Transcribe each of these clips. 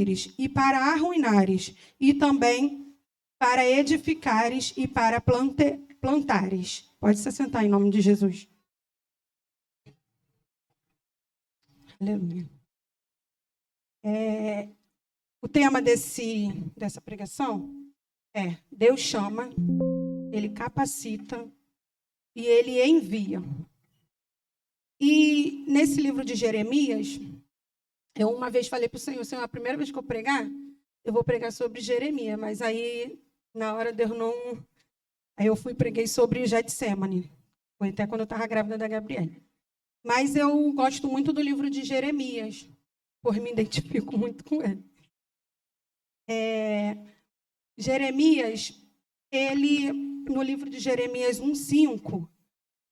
destruíres, e para arruinares, e também para edificares e para plantares. Pode se sentar em nome de Jesus. Aleluia. O tema dessa pregação é: Deus chama, Ele capacita e Ele envia. E nesse livro de Jeremias, eu uma vez falei para o Senhor, a primeira vez que eu pregar, eu vou pregar sobre Jeremias, mas aí, na hora, Deus não... Aí eu fui e preguei sobre Getsemane. Foi até quando eu estava grávida da Gabriela. Mas eu gosto muito do livro de Jeremias, por me identifico muito com ele. Jeremias, no livro de Jeremias 1:5,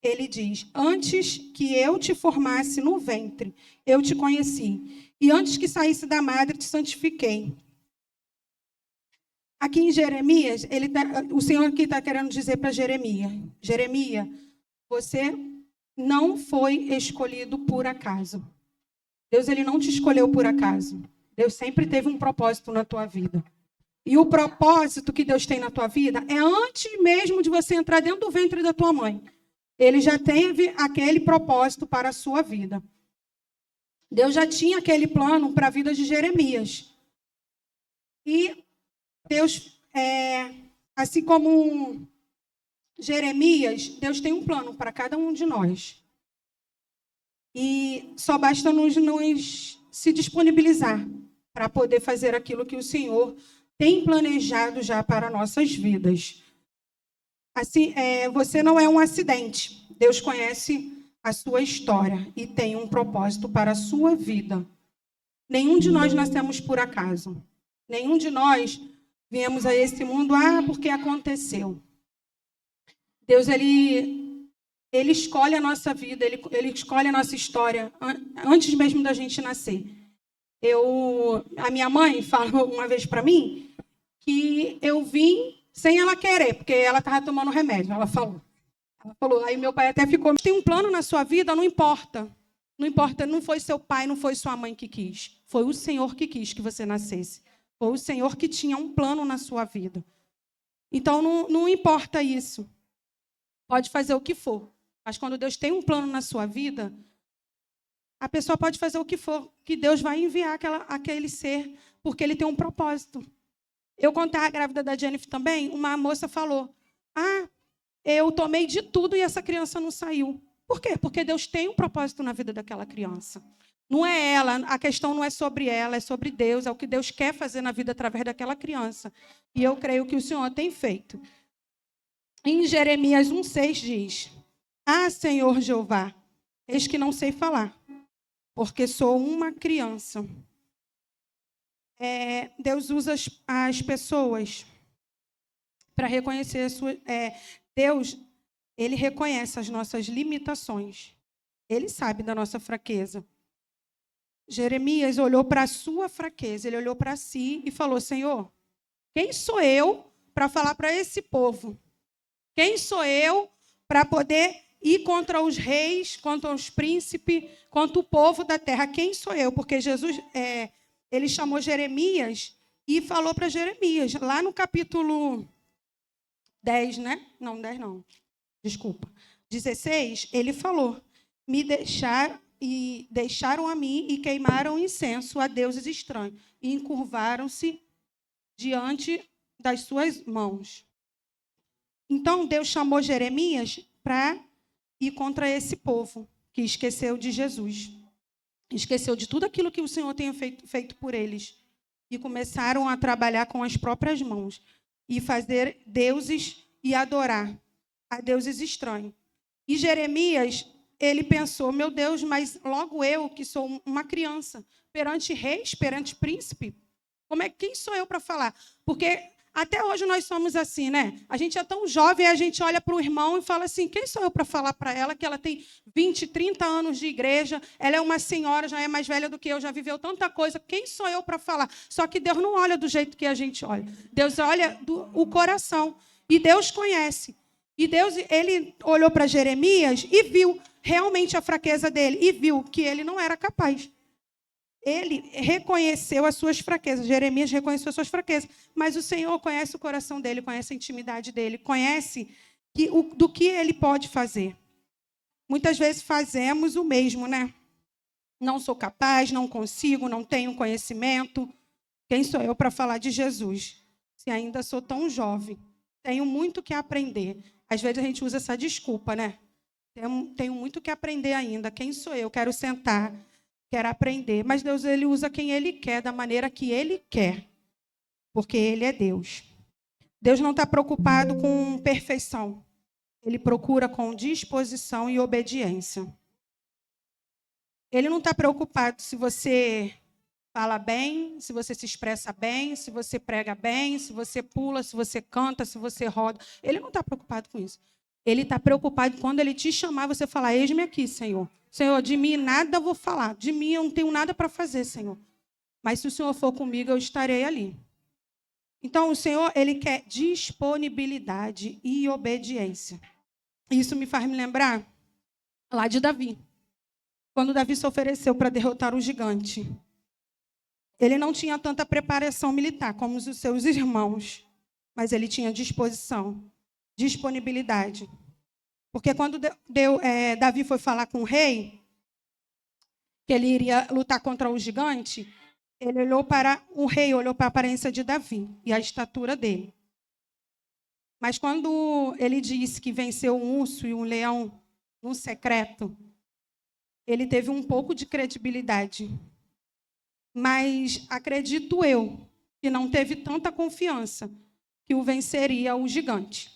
ele diz: antes que eu te formasse no ventre, eu te conheci. E antes que saísse da madre, te santifiquei. Aqui em Jeremias, o Senhor aqui está querendo dizer para Jeremias: Jeremias, você não foi escolhido por acaso. Deus, ele não te escolheu por acaso. Deus sempre teve um propósito na tua vida. E o propósito que Deus tem na tua vida é antes mesmo de você entrar dentro do ventre da tua mãe. Ele já teve aquele propósito para a sua vida. Deus já tinha aquele plano para a vida de Jeremias. E Deus, assim como Jeremias, Deus tem um plano para cada um de nós. E só basta nos se disponibilizar para poder fazer aquilo que o Senhor tem planejado já para nossas vidas. Assim, você não é um acidente. Deus conhece a sua história e tem um propósito para a sua vida. Nenhum de nós nascemos por acaso. Nenhum de nós viemos a esse mundo, porque aconteceu. Deus, ele escolhe a nossa vida, ele escolhe a nossa história antes mesmo da gente nascer. A minha mãe falou uma vez para mim que eu vim sem ela querer, porque ela estava tomando remédio, ela falou. Aí meu pai até ficou: tem um plano na sua vida, não importa. Não importa, não foi seu pai, não foi sua mãe que quis. Foi o Senhor que quis que você nascesse. Foi o Senhor que tinha um plano na sua vida. Então, não importa isso. Pode fazer o que for. Mas quando Deus tem um plano na sua vida, a pessoa pode fazer o que for, que Deus vai enviar aquele ser, porque ele tem um propósito. Eu, quando estava grávida da Jennifer também, uma moça falou: eu tomei de tudo e essa criança não saiu. Por quê? Porque Deus tem um propósito na vida daquela criança. Não é ela, a questão não é sobre ela, é sobre Deus, é o que Deus quer fazer na vida através daquela criança. E eu creio que o Senhor tem feito. Em Jeremias 1:6 diz: Senhor Jeová, eis que não sei falar, porque sou uma criança. Deus usa as pessoas para reconhecer a sua... Deus, ele reconhece as nossas limitações. Ele sabe da nossa fraqueza. Jeremias olhou para a sua fraqueza, ele olhou para si e falou: Senhor, quem sou eu para falar para esse povo? Quem sou eu para poder ir contra os reis, contra os príncipes, contra o povo da terra? Quem sou eu? Porque Jesus, ele chamou Jeremias e falou para Jeremias, lá no capítulo 10, né? Não, 10 não. Desculpa. 16, ele falou: deixaram a mim e queimaram incenso a deuses estranhos e encurvaram-se diante das suas mãos. Então, Deus chamou Jeremias para ir contra esse povo que esqueceu de Jesus. Esqueceu de tudo aquilo que o Senhor tinha feito por eles. E começaram a trabalhar com as próprias mãos. E fazer deuses e adorar a deuses estranhos. E Jeremias, ele pensou: meu Deus, mas logo eu, que sou uma criança, perante reis, perante príncipe, quem sou eu para falar? Porque até hoje nós somos assim, né? A gente é tão jovem, a gente olha para o irmão e fala assim: quem sou eu para falar para ela que ela tem 20, 30 anos de igreja, ela é uma senhora, já é mais velha do que eu, já viveu tanta coisa, quem sou eu para falar? Só que Deus não olha do jeito que a gente olha. Deus olha o coração. E Deus conhece. E Deus, ele olhou para Jeremias e viu realmente a fraqueza dele. E viu que ele não era capaz. ele reconheceu as suas fraquezas. Jeremias reconheceu as suas fraquezas. Mas o Senhor conhece o coração dele, conhece a intimidade dele, conhece do que ele pode fazer. Muitas vezes fazemos o mesmo, né? Não sou capaz, não consigo, não tenho conhecimento. Quem sou eu para falar de Jesus? Se ainda sou tão jovem, tenho muito que aprender. Às vezes a gente usa essa desculpa, né? Tenho muito que aprender ainda. Quem sou eu? Quero sentar, quero aprender. Mas Deus, ele usa quem ele quer, da maneira que ele quer. Porque ele é Deus. Deus não está preocupado com perfeição. Ele procura com disposição e obediência. Ele não está preocupado se você fala bem, se você se expressa bem, se você prega bem, se você pula, se você canta, se você roda. Ele não está preocupado com isso. Ele está preocupado quando ele te chamar, você falar, eis-me aqui, Senhor. Senhor, de mim nada eu vou falar. De mim eu não tenho nada para fazer, Senhor. Mas se o Senhor for comigo, eu estarei ali. Então, o Senhor, ele quer disponibilidade e obediência. Isso me faz me lembrar lá de Davi. Quando Davi se ofereceu para derrotar o gigante, ele não tinha tanta preparação militar como os seus irmãos, mas ele tinha disposição, disponibilidade. Porque quando Davi foi falar com o rei, que ele iria lutar contra o gigante, ele olhou para o rei, olhou para a aparência de Davi e a estatura dele. Mas quando ele disse que venceu um urso e um leão num secreto, ele teve um pouco de credibilidade. Mas acredito eu que não teve tanta confiança que o venceria o gigante.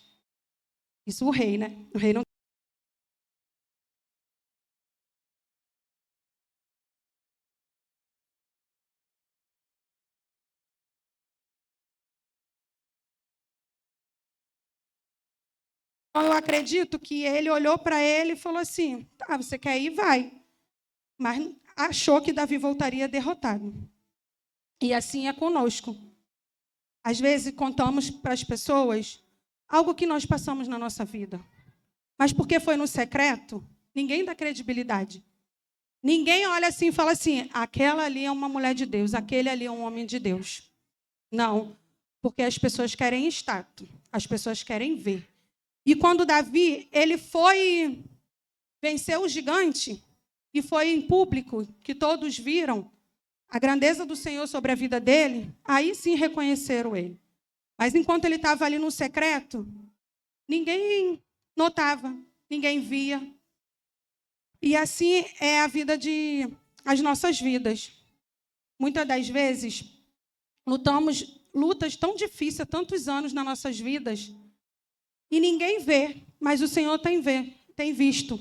Isso o rei, né? O rei não. Eu acredito que ele olhou para ele e falou assim: tá, você quer ir? Vai. Mas achou que Davi voltaria derrotado. E assim é conosco. Às vezes contamos para as pessoas algo que nós passamos na nossa vida. Mas porque foi no secreto, ninguém dá credibilidade. Ninguém olha assim e fala assim, aquela ali é uma mulher de Deus, aquele ali é um homem de Deus. Não, porque as pessoas querem status, as pessoas querem ver. E quando Davi, ele foi vencer o gigante, e foi em público, que todos viram a grandeza do Senhor sobre a vida dele, aí sim reconheceram ele. Mas enquanto ele estava ali no secreto, ninguém notava, ninguém via. E assim é a vida as nossas vidas. Muitas das vezes, lutamos lutas tão difíceis há tantos anos nas nossas vidas e ninguém vê, mas o Senhor tem visto.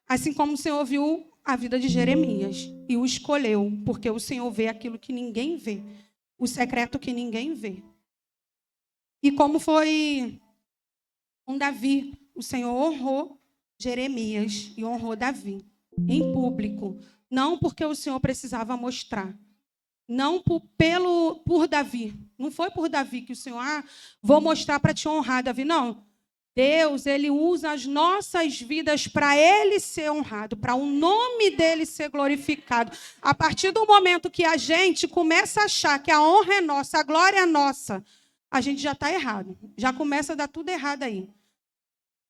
Assim como o Senhor viu a vida de Jeremias e o escolheu, porque o Senhor vê aquilo que ninguém vê, o secreto que ninguém vê. E como foi com Davi, o Senhor honrou Jeremias e honrou Davi em público, não porque o Senhor precisava mostrar, não por Davi, não foi por Davi que o Senhor, vou mostrar para te honrar, Davi, não. Deus, ele usa as nossas vidas para ele ser honrado, para o nome dele ser glorificado. A partir do momento que a gente começa a achar que a honra é nossa, a glória é nossa, a gente já está errado, já começa a dar tudo errado aí.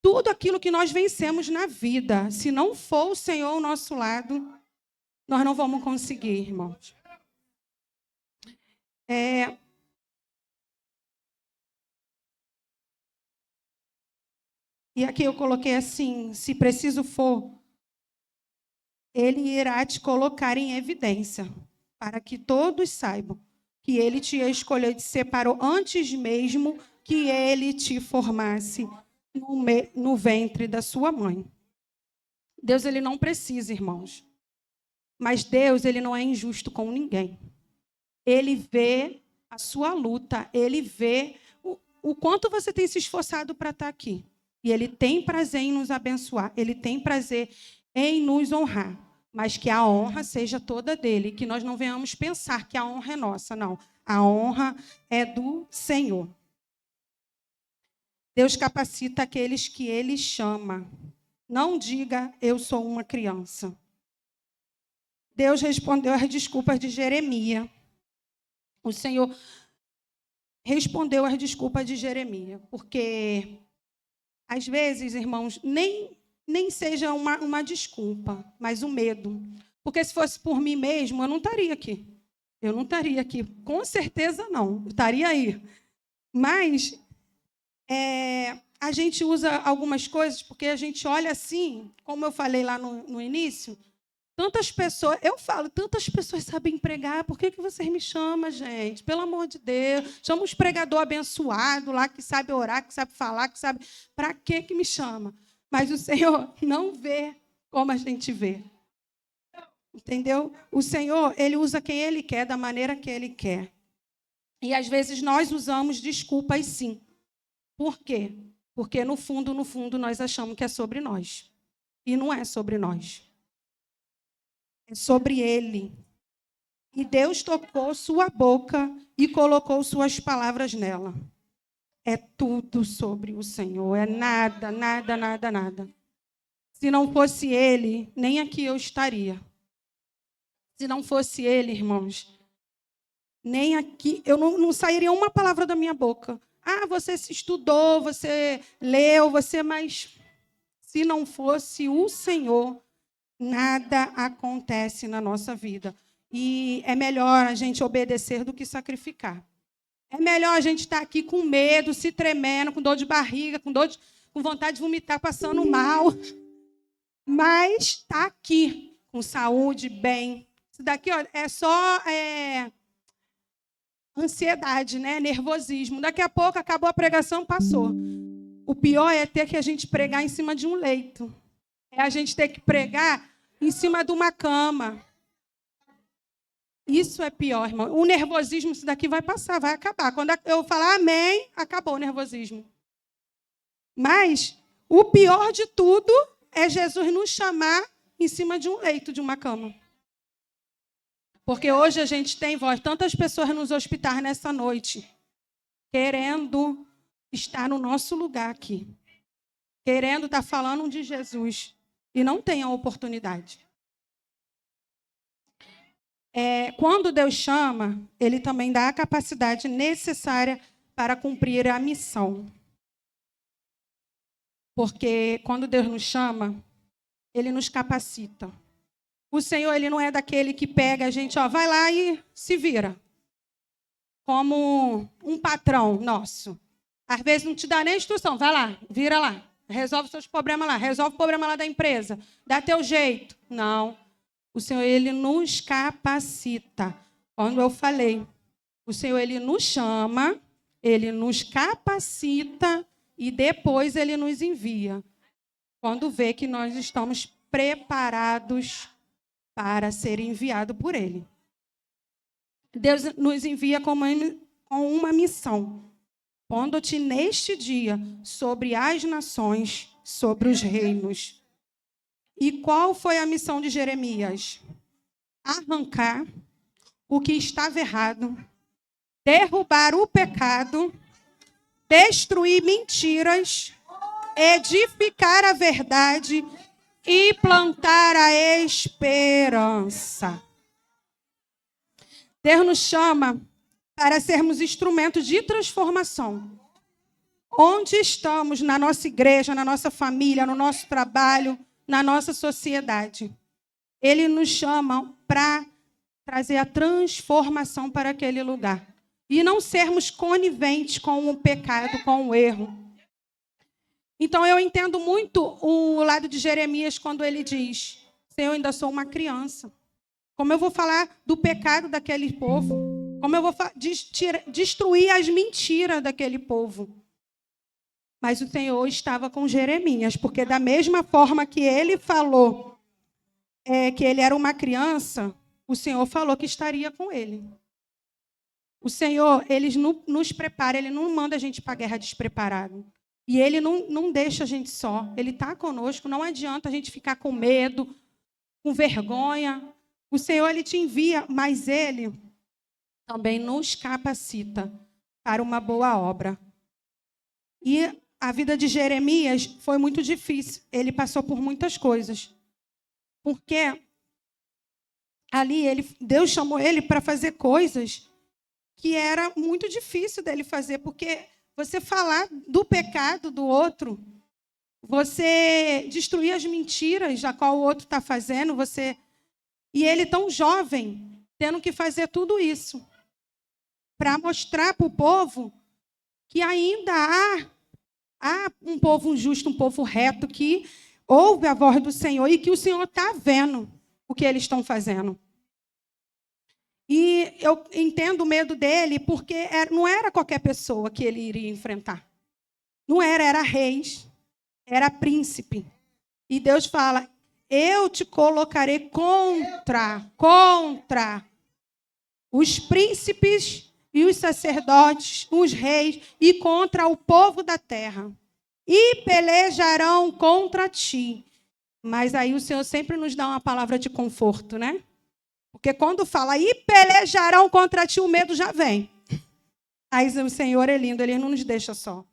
Tudo aquilo que nós vencemos na vida, se não for o Senhor ao nosso lado, nós não vamos conseguir, irmãos. E aqui eu coloquei assim, se preciso for, ele irá te colocar em evidência, para que todos saibam que ele te escolheu e te separou antes mesmo que ele te formasse no ventre da sua mãe. Deus, ele não precisa, irmãos. Mas Deus, ele não é injusto com ninguém. Ele vê a sua luta, ele vê o quanto você tem se esforçado para estar aqui. E ele tem prazer em nos abençoar, ele tem prazer em nos honrar. Mas que a honra seja toda dele, que nós não venhamos pensar que a honra é nossa, não. A honra é do Senhor. Deus capacita aqueles que ele chama. Não diga, eu sou uma criança. Deus respondeu às desculpas de Jeremias. O Senhor respondeu às desculpas de Jeremias, porque, às vezes, irmãos, nem seja uma desculpa, mas o medo. Porque se fosse por mim mesmo, eu não estaria aqui. Eu não estaria aqui. Com certeza não. Eu estaria aí. Mas a gente usa algumas coisas porque a gente olha assim, como eu falei lá no início, tantas pessoas, eu falo, tantas pessoas sabem pregar, por que vocês me chamam, gente? Pelo amor de Deus, chama uns pregador abençoado lá, que sabe orar, que sabe falar, que sabe... Para que me chama? Mas o Senhor não vê como a gente vê. Entendeu? O Senhor, Ele usa quem Ele quer, da maneira que Ele quer. E, às vezes, nós usamos desculpas, sim. Por quê? Porque, no fundo, nós achamos que é sobre nós. E não é sobre nós. É sobre Ele. E Deus tocou sua boca e colocou suas palavras nela. É tudo sobre o Senhor. É nada, nada, nada, nada. Se não fosse Ele, nem aqui eu estaria. Se não fosse Ele, irmãos, nem aqui, eu não sairia uma palavra da minha boca. Ah, você se estudou, você leu, mas se não fosse o Senhor, nada acontece na nossa vida. E é melhor a gente obedecer do que sacrificar. É melhor a gente estar aqui com medo, se tremendo, com dor de barriga, com vontade de vomitar, passando mal. Mas está aqui, com saúde, bem. Isso daqui é só ansiedade, né? Nervosismo. Daqui a pouco acabou a pregação, passou. O pior é ter que a gente pregar em cima de um leito. É a gente ter que pregar em cima de uma cama. Isso é pior, irmão. O nervosismo, isso daqui vai passar, vai acabar. Quando eu falar amém, acabou o nervosismo. Mas o pior de tudo é Jesus nos chamar em cima de um leito, de uma cama. Porque hoje a gente tem tantas pessoas nos hospitais nessa noite, querendo estar no nosso lugar aqui, querendo estar falando de Jesus, e não tem a oportunidade. Quando Deus chama, Ele também dá a capacidade necessária para cumprir a missão. Porque quando Deus nos chama, Ele nos capacita. O Senhor, Ele não é daquele que pega a gente, vai lá e se vira. Como um patrão nosso. Às vezes não te dá nem instrução, vai lá, vira lá, resolve seus problemas lá, resolve o problema lá da empresa, dá teu jeito. Não. O Senhor, Ele nos capacita. Quando eu falei, o Senhor, Ele nos chama, Ele nos capacita e depois Ele nos envia. Quando vê que nós estamos preparados para ser enviado por Ele. Deus nos envia com uma missão. Pondo-te neste dia sobre as nações, sobre os reinos. E qual foi a missão de Jeremias? Arrancar o que estava errado, derrubar o pecado, destruir mentiras, edificar a verdade e plantar a esperança. Deus nos chama para sermos instrumentos de transformação. Onde estamos, na nossa igreja, na nossa família, no nosso trabalho, na nossa sociedade. Ele nos chama para trazer a transformação para aquele lugar. E não sermos coniventes com o pecado, com o erro. Então, eu entendo muito o lado de Jeremias quando ele diz: Senhor, eu ainda sou uma criança. Como eu vou falar do pecado daquele povo? Como eu vou destruir as mentiras daquele povo? Mas o Senhor estava com Jeremias, porque da mesma forma que ele falou que ele era uma criança, o Senhor falou que estaria com ele. O Senhor, Ele nos prepara, Ele não manda a gente para a guerra despreparado. E Ele não deixa a gente só. Ele está conosco, não adianta a gente ficar com medo, com vergonha. O Senhor, Ele te envia, mas Ele também nos capacita para uma boa obra. E a vida de Jeremias foi muito difícil. Ele passou por muitas coisas. Porque ali, Deus chamou ele para fazer coisas que era muito difícil dele fazer, porque você falar do pecado do outro, você destruir as mentiras a qual o outro está fazendo, e ele tão jovem, tendo que fazer tudo isso, para mostrar para o povo que ainda há um povo justo, um povo reto, que ouve a voz do Senhor e que o Senhor está vendo o que eles estão fazendo. E eu entendo o medo dele, porque não era qualquer pessoa que ele iria enfrentar. Não era reis, era príncipe. E Deus fala, eu te colocarei contra os príncipes e os sacerdotes, os reis, e contra o povo da terra. E pelejarão contra ti. Mas aí o Senhor sempre nos dá uma palavra de conforto, né? Porque quando fala, e pelejarão contra ti, o medo já vem. Aí o Senhor é lindo, ele não nos deixa só.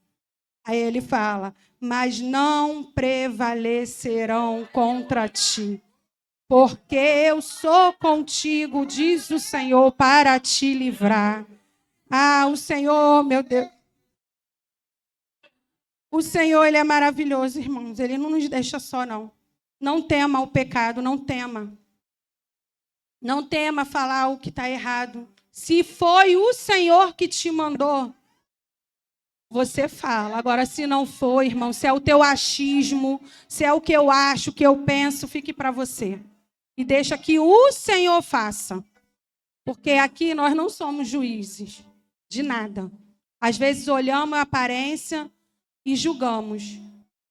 Aí ele fala, mas não prevalecerão contra ti, porque eu sou contigo, diz o Senhor, para te livrar. Ah, o Senhor, meu Deus. O Senhor, ele é maravilhoso, irmãos. Ele não nos deixa só, não. Não tema o pecado, não tema. Não tema falar o que está errado. Se foi o Senhor que te mandou, você fala. Agora, se não for, irmão, se é o teu achismo, se é o que eu acho, o que eu penso, fique para você. E deixa que o Senhor faça. Porque aqui nós não somos juízes de nada. Às vezes olhamos a aparência e julgamos.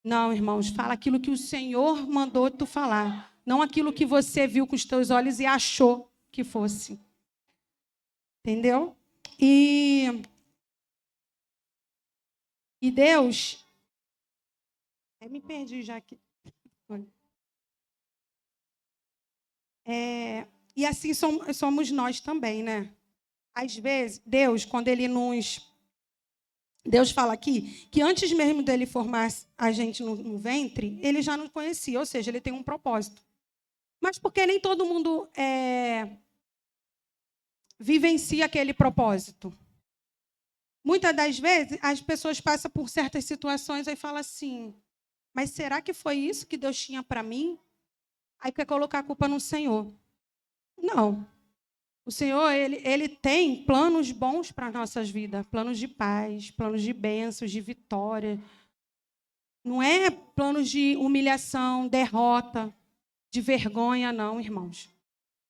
Não, irmãos, fala aquilo que o Senhor mandou tu falar. Não aquilo que você viu com os teus olhos e achou que fosse. Entendeu? E Deus... Eu me perdi já aqui. E assim somos nós também, né? Às vezes, Deus, quando Ele nos... Deus fala aqui que antes mesmo dele formar a gente no ventre, Ele já nos conhecia, ou seja, Ele tem um propósito. Mas porque nem todo mundo vivencia aquele propósito. Muitas das vezes, as pessoas passam por certas situações e falam assim, mas será que foi isso que Deus tinha para mim? Aí quer colocar a culpa no Senhor. Não. O Senhor, ele tem planos bons para as nossas vidas. Planos de paz, planos de bênçãos, de vitória. Não é planos de humilhação, derrota, de vergonha, não, irmãos.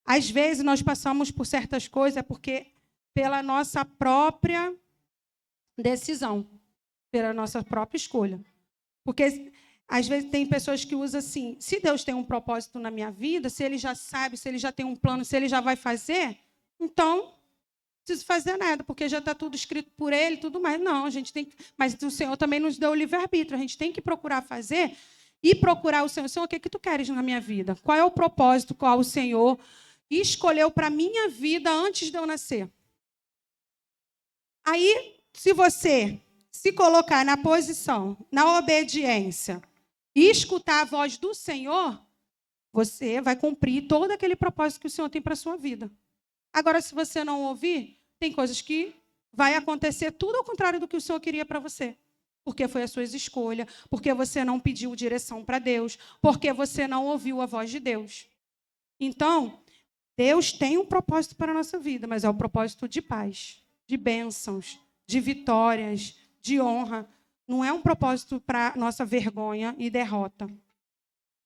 Às vezes nós passamos por certas coisas porque pela nossa própria decisão, pela nossa própria escolha. Porque às vezes tem pessoas que usam assim, se Deus tem um propósito na minha vida, se Ele já sabe, se Ele já tem um plano, se Ele já vai fazer, então não preciso fazer nada, porque já está tudo escrito por Ele e tudo mais. Não, a gente tem que... Mas o Senhor também nos deu o livre-arbítrio, a gente tem que procurar fazer e procurar o Senhor. Senhor, o que tu queres na minha vida? Qual é o propósito qual o Senhor escolheu para a minha vida antes de eu nascer? Aí, se você se colocar na posição, na obediência, e escutar a voz do Senhor, você vai cumprir todo aquele propósito que o Senhor tem para a sua vida. Agora, se você não ouvir, tem coisas que vai acontecer tudo ao contrário do que o Senhor queria para você. Porque foi a sua escolha, porque você não pediu direção para Deus, porque você não ouviu a voz de Deus. Então, Deus tem um propósito para a nossa vida, mas é o propósito de paz, de bênçãos, de vitórias, de honra. Não é um propósito para nossa vergonha e derrota.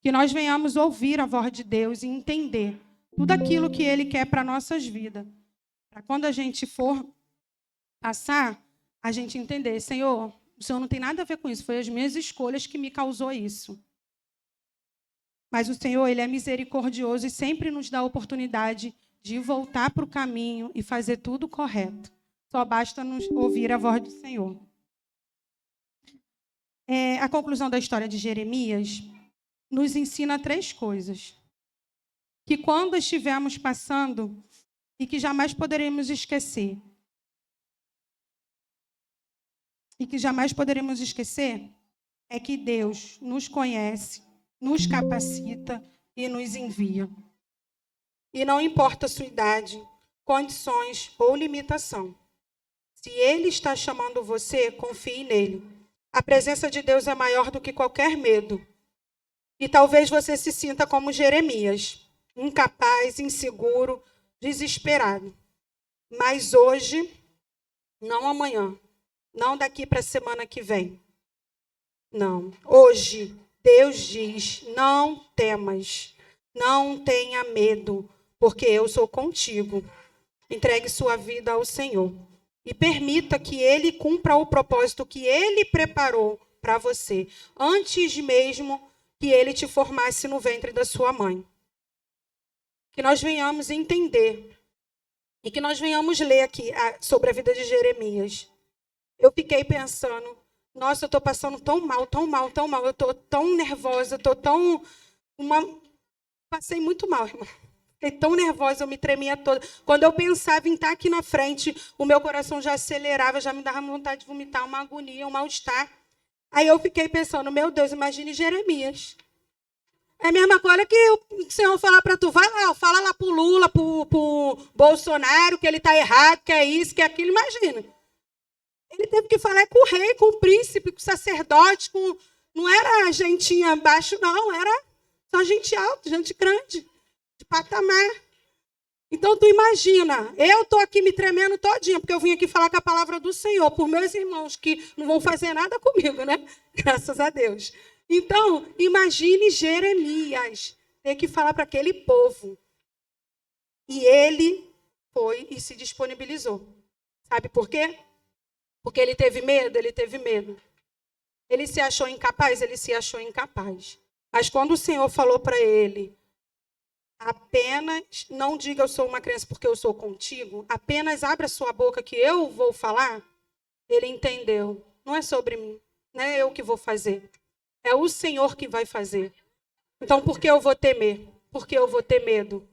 Que nós venhamos ouvir a voz de Deus e entender tudo aquilo que Ele quer para nossas vidas. Para quando a gente for passar, a gente entender, Senhor, o Senhor não tem nada a ver com isso, foi as minhas escolhas que me causou isso. Mas o Senhor, Ele é misericordioso e sempre nos dá a oportunidade de voltar para o caminho e fazer tudo correto. Só basta nos ouvir a voz do Senhor. A conclusão da história de Jeremias nos ensina 3 coisas. Que quando estivermos passando e que jamais poderemos esquecer. E que jamais poderemos esquecer é que Deus nos conhece, nos capacita e nos envia. E não importa a sua idade, condições ou limitação. Se Ele está chamando você, confie nele. A presença de Deus é maior do que qualquer medo. E talvez você se sinta como Jeremias, incapaz, inseguro, desesperado. Mas hoje, não amanhã, não daqui para a semana que vem. Não. Hoje, Deus diz: não temas, não tenha medo, porque eu sou contigo. Entregue sua vida ao Senhor e permita que Ele cumpra o propósito que Ele preparou para você, antes mesmo que Ele te formasse no ventre da sua mãe. Que nós venhamos entender e que nós venhamos ler aqui sobre a vida de Jeremias. Eu fiquei pensando, nossa, eu estou passando tão mal, tão mal, tão mal, eu estou tão nervosa, estou tão... Passei muito mal, irmão. Fiquei tão nervosa, eu me tremia toda. Quando eu pensava em estar aqui na frente, o meu coração já acelerava, já me dava vontade de vomitar, uma agonia, um mal-estar. Aí eu fiquei pensando, meu Deus, imagine Jeremias. É a mesma coisa que o Senhor falar para tu, vai lá, fala lá pro Lula, pro Bolsonaro, que ele está errado, que é isso, que é aquilo, imagina. Ele teve que falar com o rei, com o príncipe, com o sacerdote, não era gentinha abaixo, não, era só gente alta, gente grande, de patamar. Então, tu imagina, eu estou aqui me tremendo todinha, porque eu vim aqui falar com a palavra do Senhor, por meus irmãos, que não vão fazer nada comigo, né? Graças a Deus. Então, imagine Jeremias ter que falar para aquele povo. E ele foi e se disponibilizou. Sabe por quê? Porque ele teve medo? Ele teve medo. Ele se achou incapaz? Ele se achou incapaz. Mas quando o Senhor falou para ele, apenas não diga eu sou uma criança porque eu sou contigo, apenas abra a sua boca que eu vou falar, ele entendeu. Não é sobre mim, não é eu que vou fazer. É o Senhor que vai fazer. Então, por que eu vou temer? Por que eu vou ter medo?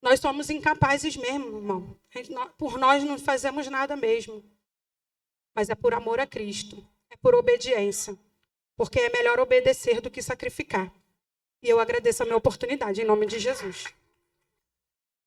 Nós somos incapazes mesmo, irmão. Por nós não fazemos nada mesmo. Mas é por amor a Cristo. É por obediência. Porque é melhor obedecer do que sacrificar. E eu agradeço a minha oportunidade, em nome de Jesus.